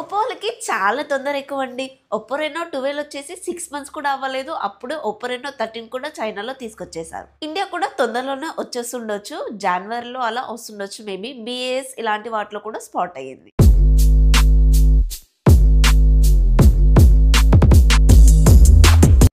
Oppo వాళ్ళకి చాలా తొందర ఎక్కువండి. ఒప్పో రెనో 12 వచ్చేసి 6 మంత్స్ కూడా అవ్వలేదు. అప్పుడే ఒప్పో రెనో 13 కూడా చైనాలో తీసుకొచ్చేసారు. ఇండియా కూడా తొందరలోనే వచ్చేస్తుండొచ్చు. జనవరిలో అలా వస్తుండొచ్చు మేబీ. బీఏఎస్ ఇలాంటి వాటిలో కూడా స్పాట్ అయ్యింది.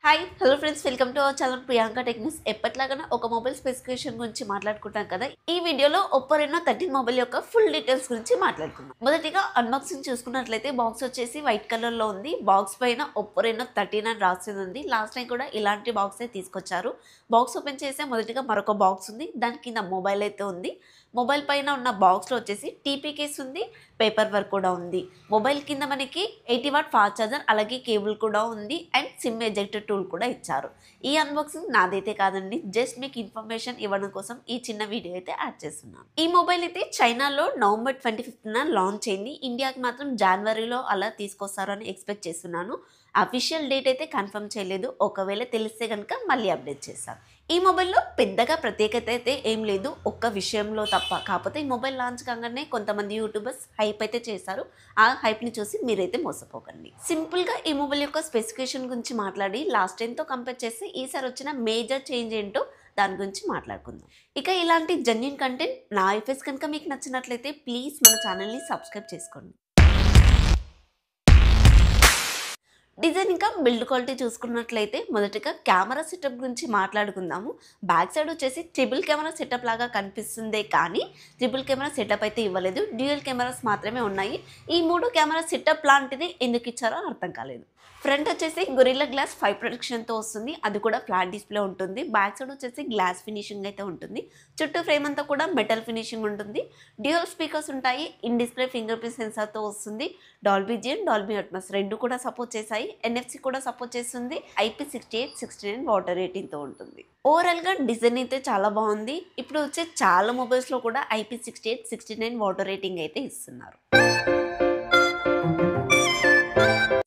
Hi hello friends, welcome to our channel Priyanka tech news. ఎప్పటిలాగానే ఒక మొబైల్ స్పెసిఫికేషన్ గురించి మాట్లాడుకుంటాం కదా. ఈ వీడియోలో ఒప్పో రెనో 13 మొబైల్ యొక్క ఫుల్ డీటెయిల్స్ గురించి మాట్లాడుకుందాం. మొదటిగా అన్బాక్సింగ్ చూసుకున్నట్లయితే బాక్స్ వచ్చేసి వైట్ కలర్ లో ఉంది. బాక్స్ పైన ఒప్పో రెనో 13 అని రాసింది ఉంది. లాస్ట్ టైం కూడా ఇలాంటి బాక్సే తీసుకొచ్చారు. బాక్స్ ఓపెన్ చేస్తే మొదటిగా మరొక బాక్స్ ఉంది. దాని కింద మొబైల్ అయితే ఉంది. మొబైల్ పైన ఉన్న బాక్స్లో వచ్చేసి టీపీ కేస్ ఉంది, పేపర్ వర్క్ కూడా ఉంది. మొబైల్ కింద మనకి 80 వాట్ ఫాస్ట్ ఛార్జర్ అలాగే కేబుల్ కూడా ఉంది అండ్ సిమ్ ఎజెక్టర్ టూల్ కూడా ఇచ్చారు. ఈ అన్బాక్సింగ్ నాదైతే కాదండి, జస్ట్ మీకు ఇన్ఫర్మేషన్ ఇవ్వడం కోసం ఈ చిన్న వీడియో అయితే యాడ్ చేస్తున్నాను. ఈ మొబైల్ అయితే చైనాలో నవంబర్ 25న లాంచ్ అయింది. ఇండియాకి మాత్రం జనవరిలో అలా తీసుకొస్తారని ఎక్స్పెక్ట్ చేస్తున్నాను. అఫీషియల్ డేట్ అయితే కన్ఫర్మ్ చేయలేదు. ఒకవేళ తెలిస్తే కనుక మళ్ళీ అప్డేట్ చేస్తాను. ఈ మొబైల్లో పెద్దగా ప్రత్యేకత అయితే ఏం లేదు, ఒక్క విషయంలో తప్ప. కాకపోతే ఈ మొబైల్ లాంచ్ కాగానే కొంతమంది యూట్యూబర్స్ హైప్ అయితే చేశారు. ఆ హైప్ని చూసి మీరైతే మోసపోకండి. సింపుల్గా ఈ మొబైల్ యొక్క స్పెసిఫికేషన్ గురించి మాట్లాడి లాస్ట్ టైంతో కంపేర్ చేస్తే ఈసారి వచ్చిన మేజర్ చేంజ్ ఏంటో దాని గురించి మాట్లాడుకుందాం. ఇక ఇలాంటి జెన్యూన్ కంటెంట్ నా ఐఫేస్ కనుక మీకు నచ్చినట్లయితే ప్లీజ్ మన ఛానల్ని సబ్స్క్రైబ్ చేసుకోండి. డిజైన్ ఇంకా బిల్డ్ క్వాలిటీ చూసుకున్నట్లయితే మొదటిగా కెమెరా సెటప్ గురించి మాట్లాడుకుందాము. బ్యాక్ సైడ్ వచ్చేసి ట్రిపుల్ కెమెరా సెటప్ లాగా కనిపిస్తుందే కానీ ట్రిపుల్ కెమెరా సెటప్ అయితే ఇవ్వలేదు. డ్యూయల్ కెమెరాస్ మాత్రమే ఉన్నాయి. ఈ 3 కెమెరా సెటప్ లాంటిది ఎందుకు ఇచ్చారో అర్థం కాలేదు. ఫ్రంట్ వచ్చేసి గొరిల్లా గ్లాస్ 5 ప్రొటెక్షన్తో వస్తుంది. అది కూడా ఫ్లాట్ డిస్ప్లే ఉంటుంది. బ్యాక్ సైడ్ వచ్చేసి గ్లాస్ ఫినిషింగ్ అయితే ఉంటుంది. చుట్టూ ఫ్రేమ్ అంతా కూడా మెటల్ ఫినిషింగ్ ఉంటుంది. డ్యూయల్ స్పీకర్స్ ఉంటాయి. ఇన్ డిస్ప్లే ఫింగర్ ప్రింట్ సెన్సార్తో వస్తుంది. డాల్బీ జియన్, డాల్బీ అట్మాస్ రెండు కూడా సపోర్ట్ చేశాయి. NFC కూడా సపోర్ట్ చేస్తుంది. IP68, 69 వాటర్ రేటింగ్తో ఉంటుంది. ఓవరాల్గా డిజైన్ అయితే చాలా బాగుంది. ఇప్పుడు వచ్చే చాలా మొబైల్స్లో కూడా IP68, 69 వాటర్ రేటింగ్ అయితే ఇస్తున్నారు.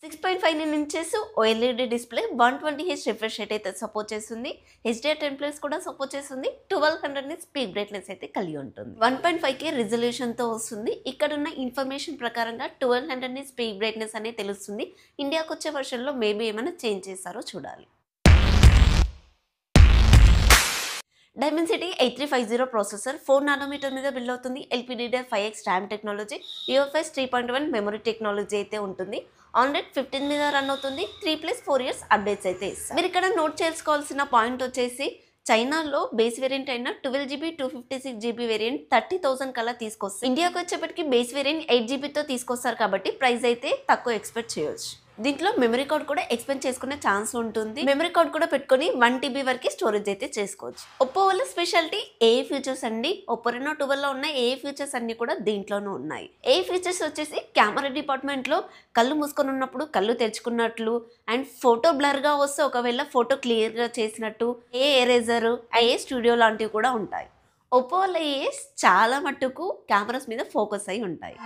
6.59 inches OLED display, 120Hz refresh rate అయితే సపోర్ట్ చేస్తుంది. HDR10+ కూడా సపోర్ట్ చేస్తుంది. 1200 నిట్స్ పీక్ బ్రైట్నెస్ అయితే కలిగి ఉంటుంది. 1.5K రిజల్యూషన్తో వస్తుంది. ఇక్కడ ఉన్న ఇన్ఫర్మేషన్ ప్రకారంగా 1200 నిట్స్ పీక్ బ్రైట్నెస్ అనేది తెలుస్తుంది. ఇండియాకి వచ్చే వర్షన్లో మేబీ ఏమైనా చేంజ్ చేస్తారో చూడాలి. డైమెన్సిటీ 8350 ప్రాసెసర్ 4 నానోమీటర్ మీద బిల్డ్ అవుతుంది. LPDDR5X RAM technology, UFS 3.1 memory technology అయితే ఉంటుంది. ఆండ్రాయిడ్ 15 మీద రన్ అవుతుంది. 3+4 ఇయర్స్ అప్డేట్స్ అయితే ఇస్తారు. మీరు ఇక్కడ నోట్ చేసుకోవాల్సిన పాయింట్ వచ్చేసి చైనాలో బేస్ వేరియంట్ అయిన 12GB 256GB వేరియంట్ 30,000 కల్లా తీసుకొస్తారు. ఇండియాకి వచ్చేప్పటికి బేస్ వేరియంట్ 8GBతో తీసుకొస్తారు కాబట్టి ప్రైస్ అయితే తక్కువ ఎక్స్పెక్ట్ చేయొచ్చు. దీంట్లో మెమరీ కార్డ్ కూడా ఎక్స్పెండ్ చేసుకునే ఛాన్స్ ఉంటుంది. మెమరీ కార్డ్ కూడా పెట్టుకొని 1TB వరకు స్టోరేజ్ అయితే చేసుకోవచ్చు. ఒప్పో వాళ్ళ స్పెషాలిటీ ఏ ఫీచర్స్ అండి. ఒప్పో రెనో 12లో ఉన్న ఏ ఫీచర్స్ అన్ని కూడా దీంట్లోనూ ఉన్నాయి. ఏ ఫీచర్స్ వచ్చేసి కెమెరా డిపార్ట్మెంట్లో కళ్ళు మూసుకొని ఉన్నప్పుడు కళ్ళు తెరుచుకున్నట్లు అండ్ ఫోటో బ్లర్గా వస్తే ఒకవేళ ఫోటో క్లియర్గా చేసినట్టు, ఏ ఎరేజర్, ఏ స్టూడియో లాంటివి కూడా ఉంటాయి. ఒప్పో వాళ్ళ ఏస్ చాలా మట్టుకు కెమెరాస్ మీద ఫోకస్ అయి ఉంటాయి.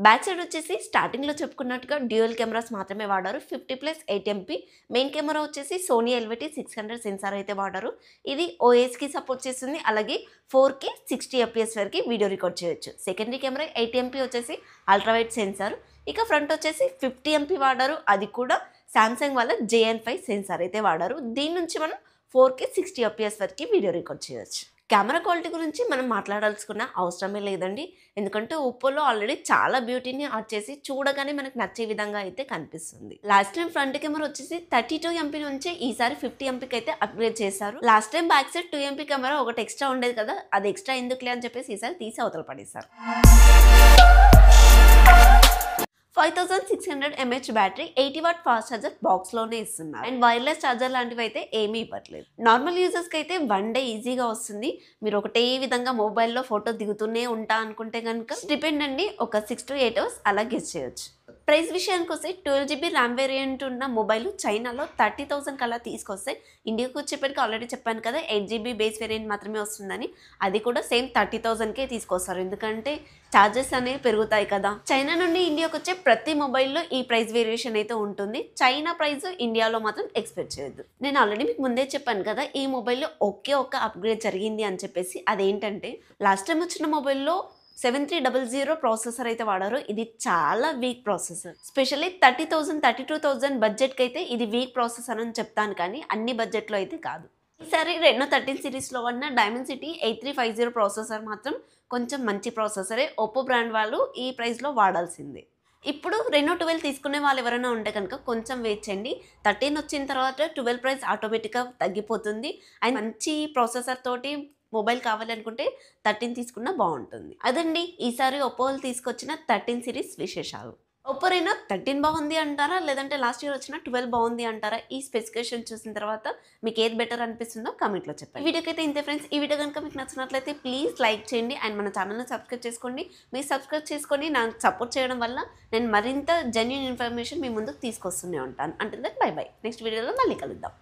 బ్యాక్ సైడ్ వచ్చేసి స్టార్టింగ్లో చెప్పుకున్నట్టుగా డ్యూయల్ కెమెరాస్ మాత్రమే వాడారు. 50+8MP మెయిన్ కెమెరా వచ్చేసి సోనీ LVT 600 సెన్సార్ అయితే వాడారు. ఇది OSకి సపోర్ట్ చేస్తుంది. అలాగే 4K 60fps వరకు వీడియో రికార్డ్ చేయొచ్చు. సెకండరీ కెమెరా 8MP వచ్చేసి అల్ట్రావైడ్ సెన్సార్. ఇక ఫ్రంట్ వచ్చేసి 50MP వాడారు. అది కూడా సామ్సంగ్ వాళ్ళ JN5 సెన్సార్ అయితే వాడారు. దీని నుంచి మనం 4K 60fps వరకు వీడియో రికార్డ్ చేయొచ్చు. కెమెరా క్వాలిటీ గురించి మనం మాట్లాడాల్సుకున్న అవసరమే లేదండి. ఎందుకంటే ఒప్పోలో ఆల్రెడీ చాలా బ్యూటీని యాడ్ చేసి చూడగానే మనకు నచ్చే విధంగా అయితే కనిపిస్తుంది. లాస్ట్ టైం ఫ్రంట్ కెమెరా వచ్చేసి 32MP నుంచి ఈసారి 50MPకి అయితే అప్గ్రేడ్ చేశారు. Last time back side 2MP camera ఒకటి ఎక్స్ట్రా ఉండేది కదా, అది ఎక్స్ట్రా ఎందుకులే అని చెప్పేసి ఈసారి తీసి అవతల పడేశారు. 5600 mAh battery, 80 watt fast charger బాక్స్లోనే ఇస్తున్నారు. అండ్ వైర్లెస్ ఛార్జర్ లాంటివి అయితే ఏమీ ఇవ్వట్లేదు. నార్మల్ యూజర్స్కి అయితే 1 డే ఈజీగా వస్తుంది. మీరు ఒకటే విధంగా మొబైల్లో ఫోటో దిగుతూనే ఉంటా అనుకుంటే కనుక డిపెండ్ అండి ఒక 6 to 8 hours అలా గెస్ చేయొచ్చు. ప్రైస్ విషయానికి వస్తే 12GB ర్యామ్ వేరియంట్ ఉన్న మొబైల్ చైనాలో 30,000 కల్లా తీసుకొస్తే ఇండియాకి వచ్చేప్పటికి ఆల్రెడీ చెప్పాను కదా 8GB బేస్ వేరియంట్ మాత్రమే వస్తుందని. అది కూడా సేమ్ 30,000కే తీసుకొస్తారు. ఎందుకంటే ఛార్జెస్ అనేవి పెరుగుతాయి కదా. చైనా నుండి ఇండియాకి వచ్చే ప్రతి మొబైల్లో ఈ ప్రైస్ వేరియేషన్ అయితే ఉంటుంది. చైనా ప్రైస్ ఇండియాలో మాత్రం ఎక్స్పెక్ట్ చేయొద్దు. నేను ఆల్రెడీ మీకు ముందే చెప్పాను కదా ఈ మొబైల్లో ఒకే ఒక్క అప్గ్రేడ్ జరిగింది అని చెప్పేసి. అదేంటంటే లాస్ట్ టైం వచ్చిన మొబైల్లో 7300 ప్రాసెసర్ అయితే వాడారు. ఇది చాలా వీక్ ప్రాసెసర్. స్పెషల్లీ 30,000 32,000 బడ్జెట్కి అయితే ఇది వీక్ ప్రాసెసర్ అని చెప్తాను, కానీ అన్ని బడ్జెట్లో అయితే కాదు. ఈసారి రెనో 13 సిరీస్లో ఉన్న డైమెన్సిటీ 8350 ప్రాసెసర్ మాత్రం కొంచెం మంచి ప్రాసెసరే. ఒప్పో బ్రాండ్ వాళ్ళు ఈ ప్రైస్లో వాడాల్సిందే. ఇప్పుడు రెనో 12 తీసుకునే వాళ్ళు ఎవరైనా ఉంటే కనుక కొంచెం వెయిట్ చేయండి. 13 వచ్చిన తర్వాత 12 ప్రైస్ ఆటోమేటిక్గా తగ్గిపోతుంది. అండ్ మంచి ప్రాసెసర్ తోటి మొబైల్ కావాలనుకుంటే 13 తీసుకున్నా బాగుంటుంది. అదండి ఈసారి ఒప్పో వాళ్ళు తీసుకొచ్చిన 13 సిరీస్ విశేషాలు. ఒప్పో రెనో 13 బాగుంది అంటారా, లేదంటే లాస్ట్ ఇయర్ వచ్చిన 12 బాగుంది అంటారా? ఈ స్పెసిఫికేషన్ చూసిన తర్వాత మీకు ఏది బెటర్ అనిపిస్తుందో కామెంట్లో చెప్పండి. ఈ వీడియోకి అయితే ఇంతే ఫ్రెండ్స్. ఈ వీడియో కనుక మీకు నచ్చినట్లయితే ప్లీజ్ లైక్ చేయండి అండ్ మన ఛానల్ని సబ్స్క్రైబ్ చేసుకోండి. మీరు సబ్స్క్రైబ్ చేసుకొని నాకు సపోర్ట్ చేయడం వల్ల నేను మరింత జెన్యూన్ ఇన్ఫర్మేషన్ మీ ముందుకు తీసుకొస్తూనే ఉంటాను. అంటే బై బై. నెక్స్ట్ వీడియోలో మళ్ళీ కలుద్దాం.